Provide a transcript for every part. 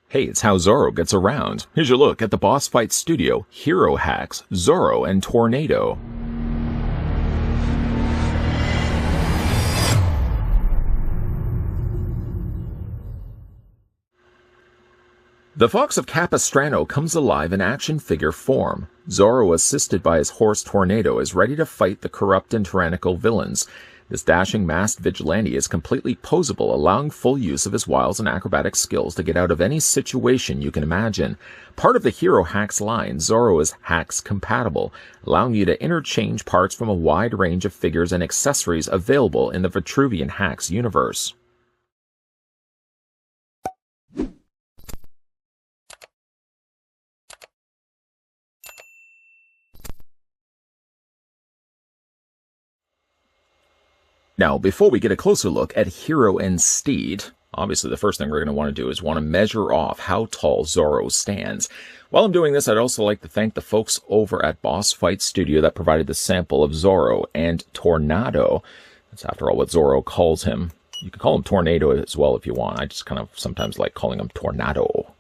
Hey, it's how Zorro gets around. Here's your look at the boss fight studio, hero hacks, Zorro and Tornado. The Fox of Capistrano comes alive in action figure form. Zorro, assisted by his horse Tornado, is ready to fight the corrupt and tyrannical villains. This dashing masked vigilante is completely posable, allowing full use of his wiles and acrobatic skills to get out of any situation you can imagine. Part of the Hero Hacks line, Zorro is H.A.C.K.S compatible, allowing you to interchange parts from a wide range of figures and accessories available in the Vitruvian H.A.C.K.S universe. Now, before we get a closer look at Hero and Steed, obviously the first thing we're going to want to do is want to measure off how tall Zorro stands. While I'm doing this, I'd also like to thank the folks over at Boss Fight Studio that provided the sample of Zorro and Tornado. That's after all what Zorro calls him. You can call him Tornado as well if you want. I just kind of sometimes like calling him Tornado.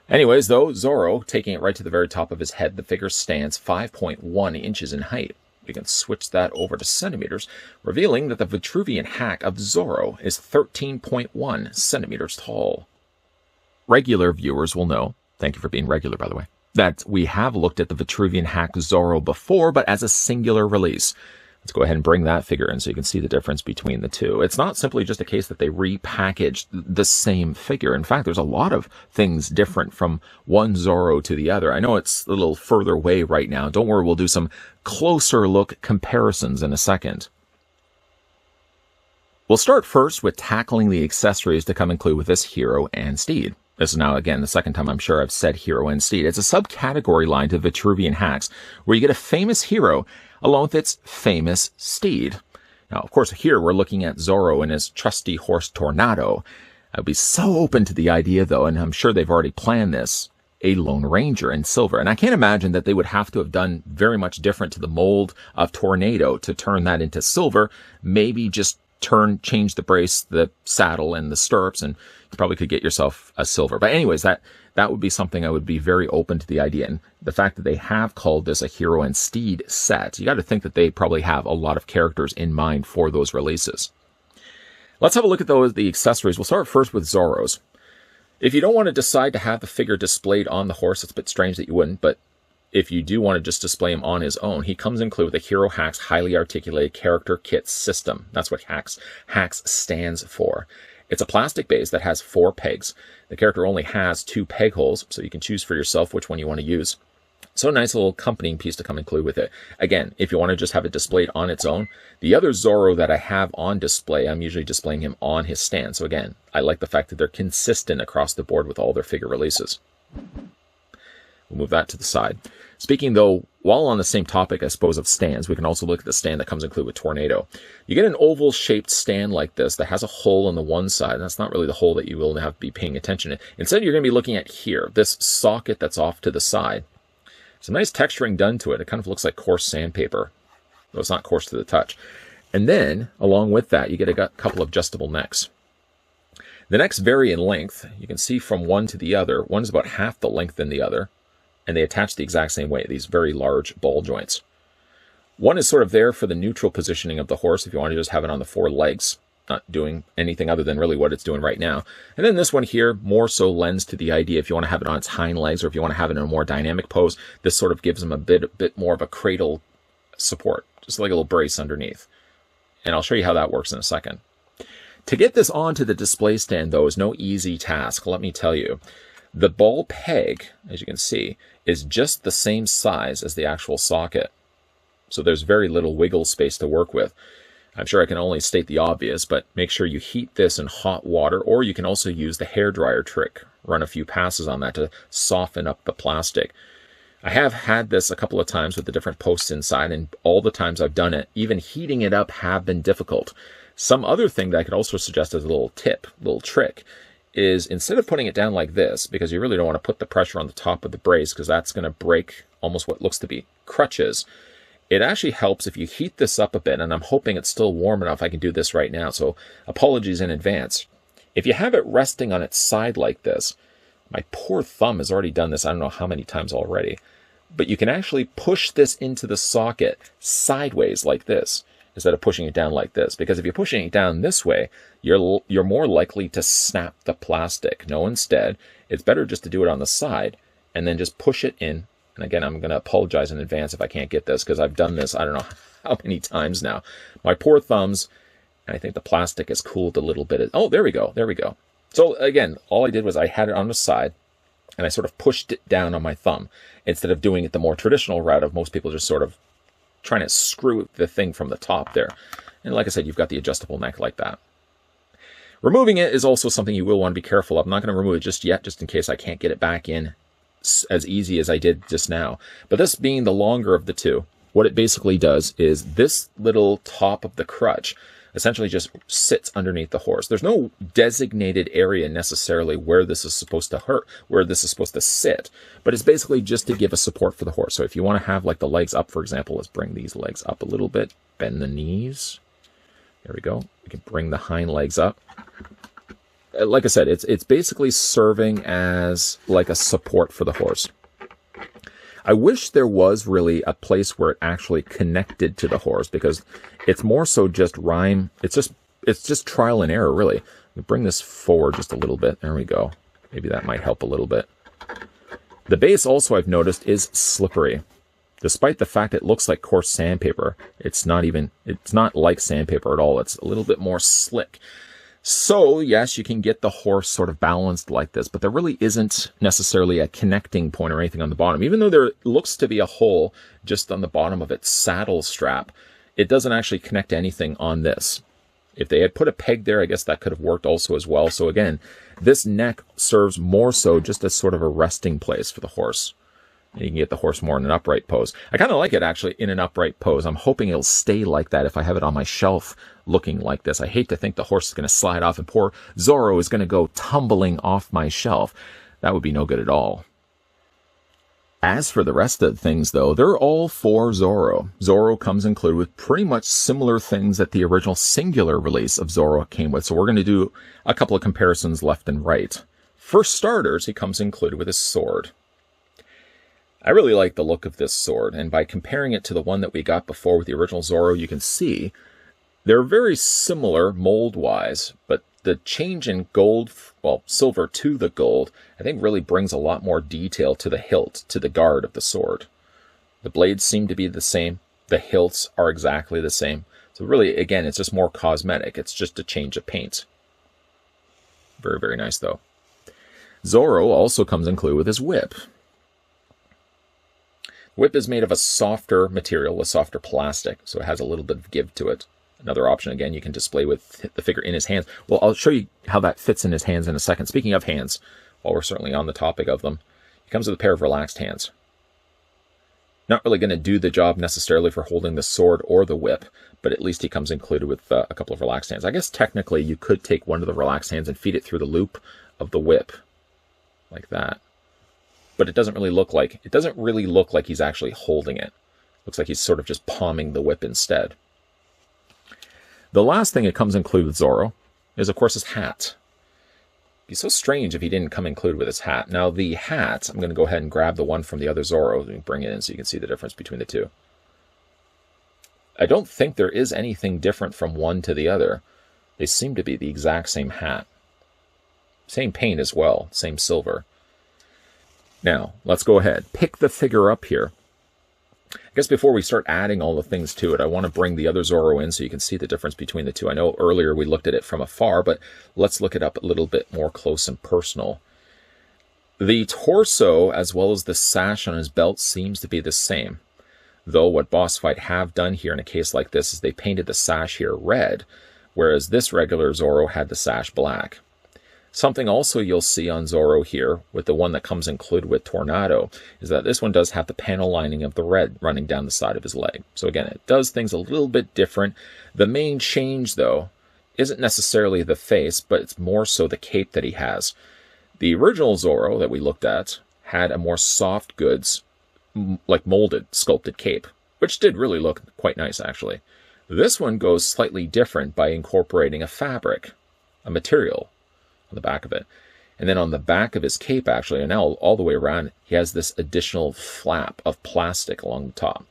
Anyways, though, Zorro, taking it right to the very top of his head, the figure stands 5.1 inches in height. We can switch that over to centimeters, revealing that the Vitruvian hack of Zorro is 13.1 centimeters tall. Regular viewers will know, thank you for being regular by the way, that we have looked at the Vitruvian hack Zorro before, but as a singular release. Let's go ahead and bring that figure in so you can see the difference between the two. It's not simply just a case that they repackaged the same figure. In fact, there's a lot of things different from one Zorro to the other. I know it's a little further away right now. Don't worry, we'll do some closer look comparisons in a second. We'll start first with tackling the accessories to come include with this Hero and Steed. This is now, again, the second time I'm sure I've said Hero and Steed. It's a subcategory line to Vitruvian hacks, where you get a famous hero along with its famous steed. Now, of course, here we're looking at Zorro and his trusty horse Tornado. I'd be so open to the idea, though, and I'm sure they've already planned this, a Lone Ranger in silver. And I can't imagine that they would have to have done very much different to the mold of Tornado to turn that into silver. Maybe just change the brace, the saddle, and the stirrups, and you probably could get yourself a silver. But anyways, that would be something I would be very open to the idea. And the fact that they have called this a Hero and Steed set, you got to think that they probably have a lot of characters in mind for those releases. Let's have a look at the accessories. We'll start first with Zorro's. If you don't want to decide to have the figure displayed on the horse, it's a bit strange that you wouldn't, but if you do want to just display him on his own, he comes included with a Hero Hacks highly articulated character kit system. That's what Hacks stands for. It's a plastic base that has 4 pegs. The character only has 2 peg holes, so you can choose for yourself which one you want to use. So a nice little accompanying piece to come include with it. Again, if you want to just have it displayed on its own, the other Zorro that I have on display, I'm usually displaying him on his stand. So again, I like the fact that they're consistent across the board with all their figure releases. We'll move that to the side. Speaking, though, while on the same topic, I suppose, of stands, we can also look at the stand that comes included with Tornado. You get an oval-shaped stand like this that has a hole on the one side. That's not really the hole that you will have to be paying attention to. Instead, you're going to be looking at here, this socket that's off to the side. Some nice texturing done to it. It kind of looks like coarse sandpaper, though it's not coarse to the touch. And then, along with that, you get a couple of adjustable necks. The necks vary in length. You can see from one to the other. One is about half the length than the other, and they attach the exact same way, these very large ball joints. One is sort of there for the neutral positioning of the horse if you want to just have it on the 4 legs, not doing anything other than really what it's doing right now. And then this one here more so lends to the idea if you want to have it on its hind legs or if you want to have it in a more dynamic pose, this sort of gives them a bit more of a cradle support, just like a little brace underneath. And I'll show you how that works in a second. To get this onto the display stand, though, is no easy task, let me tell you. The ball peg, as you can see, is just the same size as the actual socket. So there's very little wiggle space to work with. I'm sure I can only state the obvious, but make sure you heat this in hot water, or you can also use the hairdryer trick. Run a few passes on that to soften up the plastic. I have had this a couple of times with the different posts inside, and all the times I've done it, even heating it up have been difficult. Some other thing that I could also suggest as a little tip, little trick, is instead of putting it down like this, because you really don't want to put the pressure on the top of the brace because that's going to break almost what looks to be crutches, it actually helps if you heat this up a bit, and I'm hoping it's still warm enough I can do this right now, so apologies in advance. If you have it resting on its side like this, My poor thumb has already done this I don't know how many times already. But you can actually push this into the socket sideways like this, instead of pushing it down like this. Because if you're pushing it down this way, you're more likely to snap the plastic. No, instead, it's better just to do it on the side, and then just push it in. And again, I'm going to apologize in advance if I can't get this, because I've done this I don't know how many times now. My poor thumbs, and I think the plastic has cooled a little bit. Oh, there we go, there we go. So again, all I did was I had it on the side, and I sort of pushed it down on my thumb, instead of doing it the more traditional route of most people just sort of trying to screw the thing from the top there. And like I said, you've got the adjustable neck like that. Removing it is also something you will want to be careful of. I'm not going to remove it just yet, just in case I can't get it back in as easy as I did just now. But this being the longer of the two, what it basically does is this little top of the crutch essentially just sits underneath the horse. There's no designated area necessarily where this is supposed to hurt, where this is supposed to sit, but it's basically just to give a support for the horse. So if you want to have like the legs up, for example, let's bring these legs up a little bit, bend the knees. There we go. We can bring the hind legs up. Like I said, it's basically serving as like a support for the horse. I wish there was really a place where it actually connected to the horse, because it's more so just rhyme. It's just trial and error, really. Let me bring this forward just a little bit. There we go. Maybe that might help a little bit. The base also, I've noticed, is slippery. Despite the fact it looks like coarse sandpaper, it's not like sandpaper at all. It's a little bit more slick. So, yes, you can get the horse sort of balanced like this, but there really isn't necessarily a connecting point or anything on the bottom. Even though there looks to be a hole just on the bottom of its saddle strap, it doesn't actually connect to anything on this. If they had put a peg there, I guess that could have worked also as well. So again, this neck serves more so just as sort of a resting place for the horse. You can get the horse more in an upright pose. I kind of like it, actually, in an upright pose. I'm hoping it'll stay like that if I have it on my shelf looking like this. I hate to think the horse is going to slide off and poor Zorro is going to go tumbling off my shelf. That would be no good at all. As for the rest of the things, though, they're all for Zorro. Zorro comes included with pretty much similar things that the original singular release of Zorro came with. So we're going to do a couple of comparisons left and right. For starters, he comes included with his sword. I really like the look of this sword, and by comparing it to the one that we got before with the original Zorro, you can see they're very similar mold-wise, but the change in gold, well, silver to the gold, I think really brings a lot more detail to the hilt, to the guard of the sword. The blades seem to be the same. The hilts are exactly the same. So really, again, it's just more cosmetic. It's just a change of paint. Very, very nice, though. Zorro also comes included with his whip. Whip is made of a softer material, a softer plastic, so it has a little bit of give to it. Another option, again, you can display with the figure in his hands. Well, I'll show you how that fits in his hands in a second. Speaking of hands, while we're certainly on the topic of them, he comes with a pair of relaxed hands. Not really going to do the job necessarily for holding the sword or the whip, but at least he comes included with a couple of relaxed hands. I guess technically you could take one of the relaxed hands and feed it through the loop of the whip, like that. But it doesn't really look like he's actually holding it. Looks like he's sort of just palming the whip instead. The last thing that comes included with Zorro is, of course, his hat. It'd be so strange if he didn't come included with his hat. Now, the hat, I'm going to go ahead and grab the one from the other Zorro and bring it in so you can see the difference between the two. I don't think there is anything different from one to the other. They seem to be the exact same hat. Same paint as well, same silver. Now, let's go ahead. Pick the figure up here. I guess before we start adding all the things to it, I want to bring the other Zorro in so you can see the difference between the two. I know earlier we looked at it from afar, but let's look it up a little bit more close and personal. The torso, as well as the sash on his belt, seems to be the same. Though what Boss Fight have done here in a case like this is they painted the sash here red, whereas this regular Zorro had the sash black. Something also you'll see on Zorro here, with the one that comes included with Tornado, is that this one does have the panel lining of the red running down the side of his leg. So again, it does things a little bit different. The main change, though, isn't necessarily the face, but it's more so the cape that he has. The original Zorro that we looked at had a more soft goods, like molded, sculpted cape, which did really look quite nice, actually. This one goes slightly different by incorporating a fabric, a material, on the back of it. And then on the back of his cape, actually, and now all the way around, he has this additional flap of plastic along the top.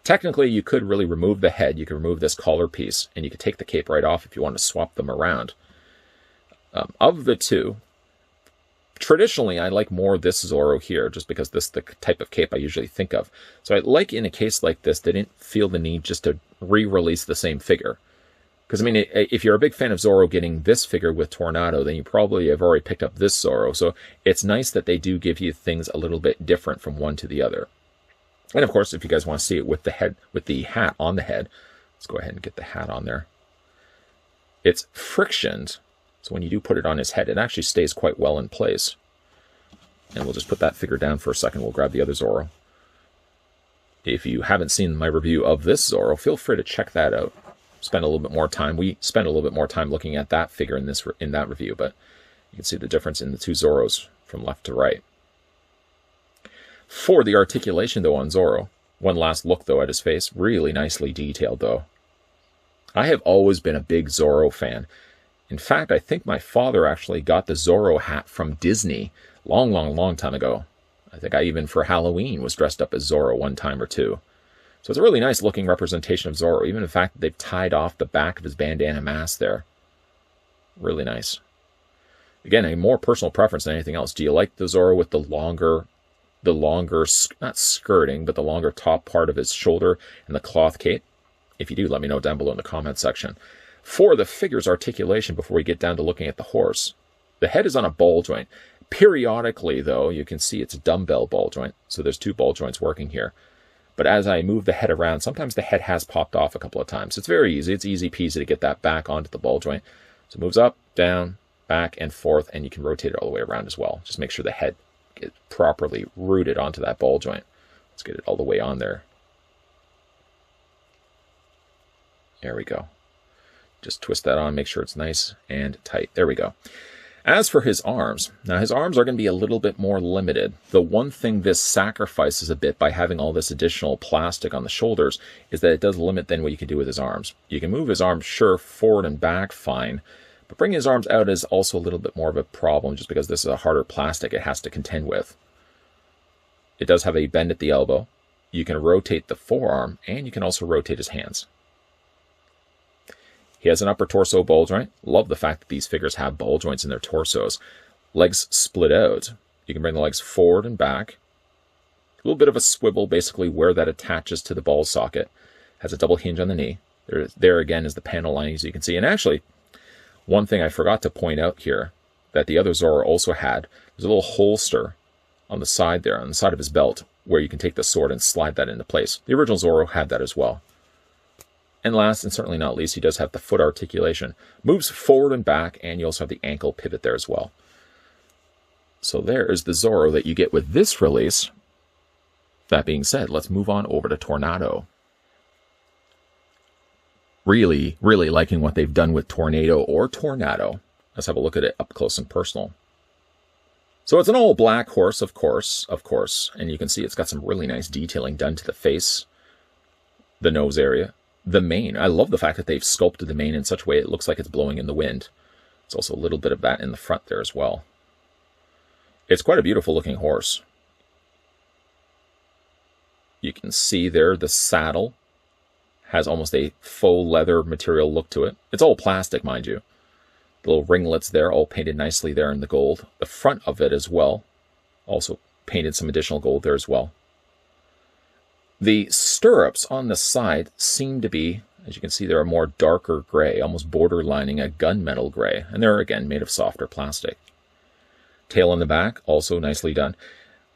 Technically, you could really remove the head. You could remove this collar piece, and you could take the cape right off if you want to swap them around. Of the two, traditionally, I like more this Zorro here, just because this is the type of cape I usually think of. So I like in a case like this, they didn't feel the need just to re-release the same figure. Because, I mean, if you're a big fan of Zorro getting this figure with Tornado, then you probably have already picked up this Zorro. So it's nice that they do give you things a little bit different from one to the other. And, of course, if you guys want to see it with the head, with the hat on the head, let's go ahead and get the hat on there. It's frictioned, so when you do put it on his head, it actually stays quite well in place. And we'll just put that figure down for a second. We'll grab the other Zorro. If you haven't seen my review of this Zorro, feel free to check that out. Spend a little bit more time. We spent a little bit more time looking at that figure in that review, but you can see the difference in the two Zorros from left to right. For the articulation, though, on Zorro, one last look, though, at his face. Really nicely detailed, though. I have always been a big Zorro fan. In fact, I think my father actually got the Zorro hat from Disney long time ago. I think I even, for Halloween, was dressed up as Zorro one time or two. So it's a really nice looking representation of Zorro, even the fact that they've tied off the back of his bandana mask there. Really nice. Again, a more personal preference than anything else. Do you like the Zorro with the longer, not skirting, but the longer top part of his shoulder and the cloth cape? If you do, let me know down below in the comment section. For the figure's articulation, before we get down to looking at the horse, the head is on a ball joint. Periodically, though, you can see it's a dumbbell ball joint, so there's two ball joints working here. But as I move the head around, sometimes the head has popped off a couple of times. It's very easy. It's easy peasy to get that back onto the ball joint. So it moves up, down, back, and forth, and you can rotate it all the way around as well. Just make sure the head gets properly rooted onto that ball joint. Let's get it all the way on there. There we go. Just twist that on, make sure it's nice and tight. There we go. As for his arms, now his arms are going to be a little bit more limited. The one thing this sacrifices a bit by having all this additional plastic on the shoulders is that it does limit then what you can do with his arms. You can move his arms, sure, forward and back, fine. But bringing his arms out is also a little bit more of a problem just because this is a harder plastic it has to contend with. It does have a bend at the elbow. You can rotate the forearm, and you can also rotate his hands. He has an upper torso ball joint. Love the fact that these figures have ball joints in their torsos. Legs split out. You can bring the legs forward and back. A little bit of a swivel, basically, where that attaches to the ball socket. Has a double hinge on the knee. There again is the panel lining, as you can see. And actually, one thing I forgot to point out here that the other Zorro also had, there's a little holster on the side there, on the side of his belt, where you can take the sword and slide that into place. The original Zorro had that as well. And last, and certainly not least, he does have the foot articulation. Moves forward and back, and you also have the ankle pivot there as well. So there is the Zorro that you get with this release. That being said, let's move on over to Tornado. Really liking what they've done with Tornado or Tornado. Let's have a look at it up close and personal. So it's an all-black horse, of course, and you can see it's got some really nice detailing done to the face, the nose area. The mane, I love the fact that they've sculpted the mane in such a way it looks like it's blowing in the wind. It's also a little bit of that in the front there as well. It's quite a beautiful looking horse. You can see there the saddle has almost a faux leather material look to it. It's all plastic, mind you. The little ringlets there, all painted nicely there in the gold. The front of it as well, also painted some additional gold there as well. The stirrups on the side seem to be, as you can see, they're a more darker gray, almost borderlining a gunmetal gray, and they're, again, made of softer plastic. Tail on the back, also nicely done.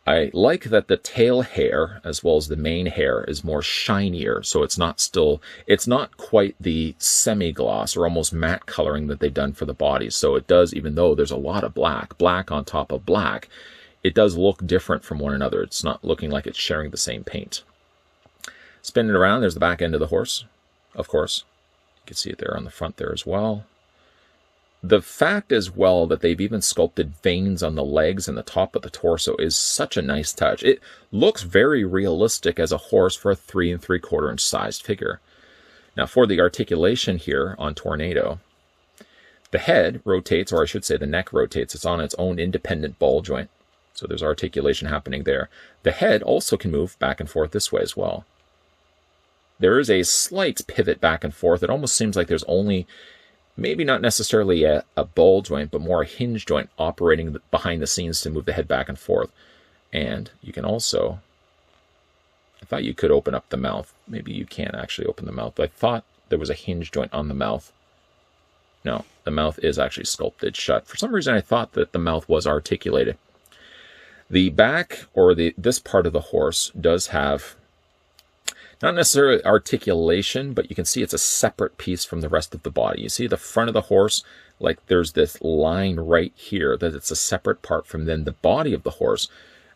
I like that the tail hair, as well as the mane hair, is more shinier, so it's not quite the semi-gloss or almost matte coloring that they've done for the body. So it does, even though there's a lot of black on top of black, it does look different from one another. It's not looking like it's sharing the same paint. Spinning around, there's the back end of the horse, of course. You can see it there on the front there as well. The fact as well that they've even sculpted veins on the legs and the top of the torso is such a nice touch. It looks very realistic as a horse for a 3 3/4 inch sized figure. Now for the articulation here on Tornado, The head rotates, or I should say the neck rotates. It's on its own independent ball joint. So there's articulation happening there. The head also can move back and forth this way as well. There is a slight pivot back and forth. It almost seems like there's only, maybe not necessarily a ball joint, but more a hinge joint operating behind the scenes to move the head back and forth. And you can also, I thought you could open up the mouth. Maybe you can't actually open the mouth, but I thought there was a hinge joint on the mouth. No, the mouth is actually sculpted shut. For some reason, I thought that the mouth was articulated. The back, or this part of the horse, does have not necessarily articulation, but you can see it's a separate piece from the rest of the body. You see the front of the horse, like there's this line right here, that it's a separate part from then the body of the horse,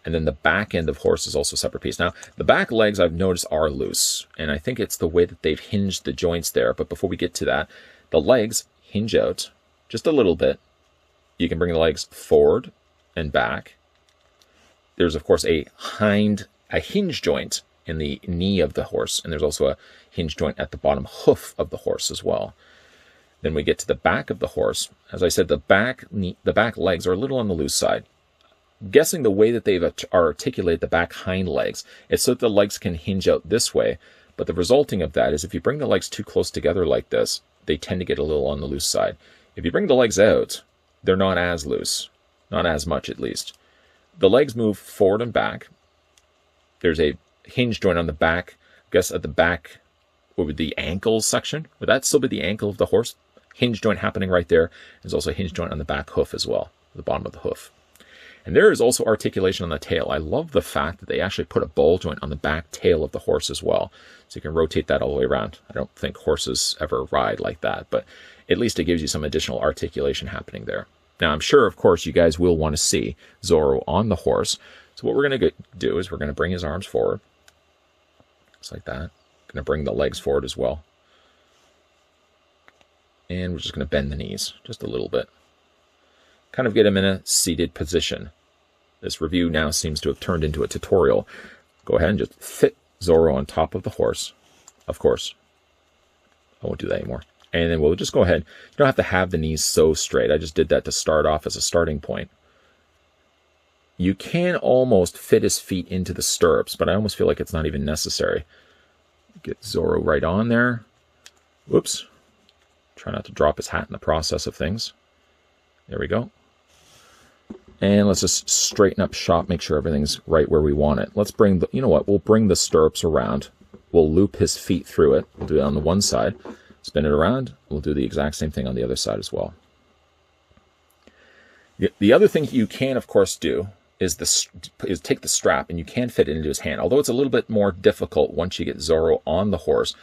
and then the back end of horse is also a separate piece. Now, the back legs I've noticed are loose, and I think it's the way that they've hinged the joints there. But before we get to that, the legs hinge out just a little bit. You can bring the legs forward and back. There's, of course, a hinge joint in the knee of the horse, and there's also a hinge joint at the bottom hoof of the horse as well. Then we get to the back of the horse. As I said, the back legs are a little on the loose side. I'm guessing the way that they've articulated the back hind legs, it's so that the legs can hinge out this way, but the resulting of that is if you bring the legs too close together like this, they tend to get a little on the loose side. If you bring the legs out, they're not as loose, not as much at least. The legs move forward and back. There's a hinge joint on the back. I guess at the back, what would the ankle section? Would that still be the ankle of the horse? Hinge joint happening right there. There's also a hinge joint on the back hoof as well, the bottom of the hoof. And there is also articulation on the tail. I love the fact that they actually put a ball joint on the back tail of the horse as well. So you can rotate that all the way around. I don't think horses ever ride like that, but at least it gives you some additional articulation happening there. Now, I'm sure, of course, you guys will want to see Zorro on the horse. So what we're going to do is we're going to bring his arms forward. Just like that. Going to bring the legs forward as well. And we're just going to bend the knees just a little bit. Kind of get him in a seated position. This review now seems to have turned into a tutorial. Go ahead and just fit Zorro on top of the horse. Of course, I won't do that anymore. And then we'll just go ahead. You don't have to have the knees so straight. I just did that to start off as a starting point. You can almost fit his feet into the stirrups, but I almost feel like it's not even necessary. Get Zorro right on there. Whoops. Try not to drop his hat in the process of things. There we go. And let's just straighten up shop, make sure everything's right where we want it. Let's bring the, you know what, we'll bring the stirrups around. We'll loop his feet through it. We'll do it on the one side. Spin it around. We'll do the exact same thing on the other side as well. The other thing you can, of course, do is take the strap, and you can fit it into his hand. Although it's a little bit more difficult once you get Zorro on the horse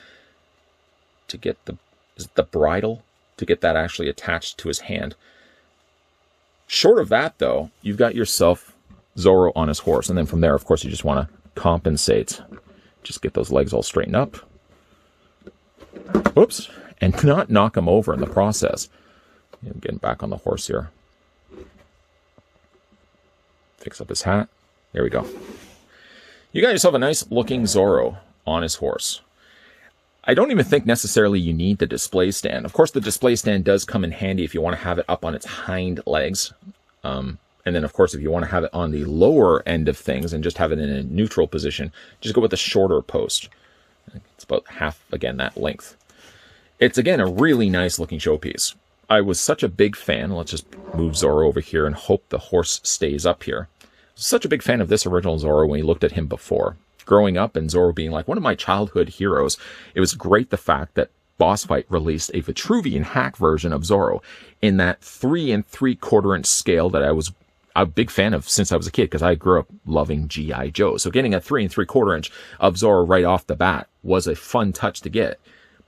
to get the bridle, to get that actually attached to his hand. Short of that, though, you've got yourself Zorro on his horse. And then from there, of course, you just want to compensate. Just get those legs all straightened up. Whoops. And not knock him over in the process. I'm getting back on the horse here. Fix up his hat. There we go. You got yourself a nice looking Zorro on his horse. I don't even think necessarily you need the display stand. Of course, the display stand does come in handy if you want to have it up on its hind legs. And then, of course, if you want to have it on the lower end of things and just have it in a neutral position, just go with the shorter post. It's about half, again, that length. It's, again, a really nice looking showpiece. I was such a big fan. Let's just move Zorro over here and hope the horse stays up here. Such a big fan of this original Zorro when we looked at him before. Growing up and Zorro being like one of my childhood heroes, it was great the fact that Boss Fight released a Vitruvian hack version of Zorro in that 3 3/4 inch scale that I was a big fan of since I was a kid, because I grew up loving G.I. Joe. So getting a 3 3/4 inch of Zorro right off the bat was a fun touch to get.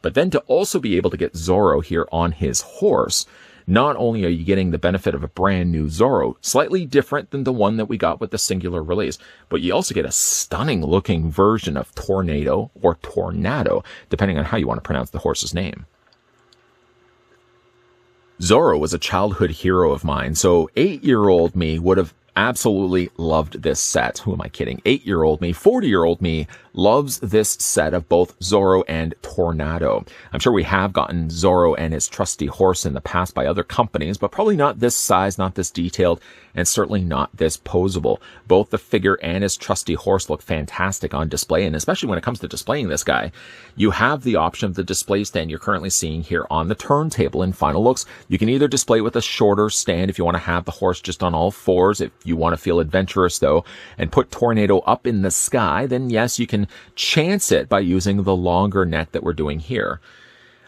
But then to also be able to get Zorro here on his horse, not only are you getting the benefit of a brand new Zorro, slightly different than the one that we got with the singular release, but you also get a stunning looking version of Tornado or Tornado, depending on how you want to pronounce the horse's name. Zorro was a childhood hero of mine, so 8-year-old me would have Absolutely loved this set. Who am I kidding? 8-year-old me, 40-year-old me loves this set of both Zorro and Tornado. I'm sure we have gotten Zorro and his trusty horse in the past by other companies, but probably not this size, not this detailed, and certainly not this posable. Both the figure and his trusty horse look fantastic on display, and especially when it comes to displaying this guy, you have the option of the display stand you're currently seeing here on the turntable in Final Looks. You can either display with a shorter stand if you want to have the horse just on all fours. If you want to feel adventurous, though, and put Tornado up in the sky, then yes, you can chance it by using the longer neck that we're doing here.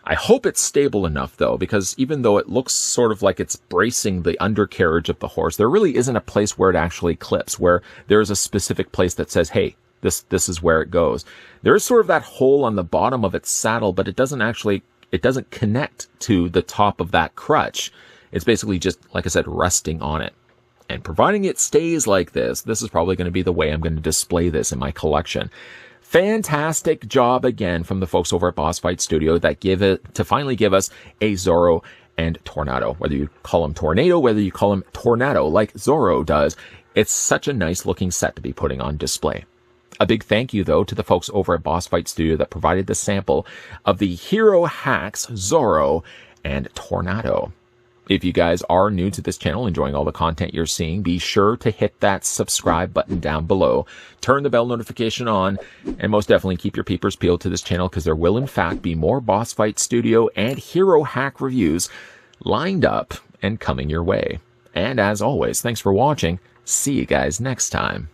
I hope it's stable enough, though, because even though it looks sort of like it's bracing the undercarriage of the horse, there really isn't a place where it actually clips, where there's a specific place that says, hey, this is where it goes. There is sort of that hole on the bottom of its saddle, but it doesn't connect to the top of that crutch. It's basically just, like I said, resting on it. And providing it stays like this is probably going to be the way I'm going to display this in my collection. Fantastic job again from the folks over at Boss Fight Studio to finally give us a Zorro and Tornado. Whether you call him Tornado, whether you call him Tornado like Zorro does, it's such a nice looking set to be putting on display. A big thank you, though, to the folks over at Boss Fight Studio that provided the sample of the H.A.C.K.S, Zorro, and Tornado. If you guys are new to this channel, enjoying all the content you're seeing, be sure to hit that subscribe button down below, turn the bell notification on, and most definitely keep your peepers peeled to this channel, because there will in fact be more Boss Fight Studio and Hero Hack reviews lined up and coming your way. And as always, thanks for watching. See you guys next time.